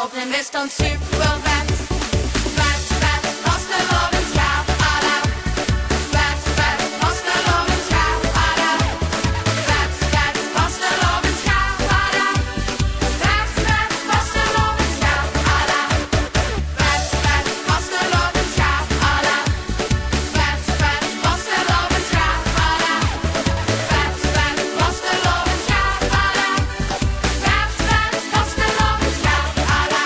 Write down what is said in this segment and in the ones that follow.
vasteloving is dan super vet. Vet, vet, vastelovensdag, alla. Vet, vet, vastelovensdag, alla. Vet, vet, vastelovensdag, alla. Vet, vet, vastelovensdag, alla. Vet, vet, vastelovensdag, alla. Vet, vet, vastelovensdag, alla. Vet, vet, vastelovensdag, alla. Vet, vet, vastelovensdag, alla.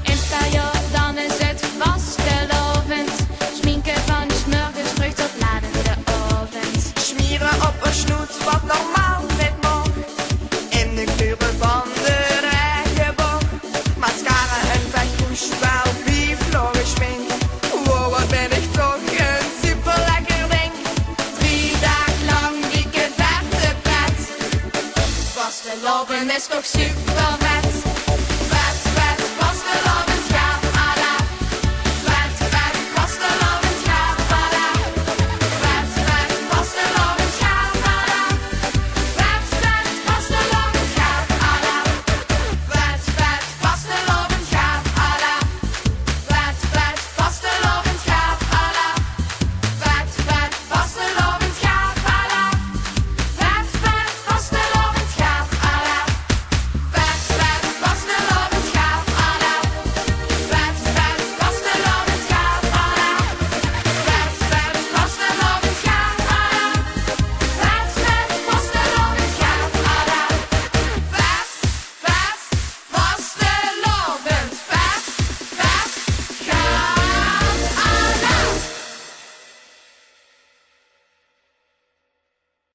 Insta, ja, dan is het vastelovend. Schminken van 's morgens terug tot laat in de ochtend. Smieren op een snoet wat normaal niet mag. In de kleuren van de regenboog. Mascara en vetkoes, wel pieflog geschminkt. Wow, wat ben ik toch een super lekker ding. 3 dagen lang weekend vet de pret. Vasteloving is toch super vet.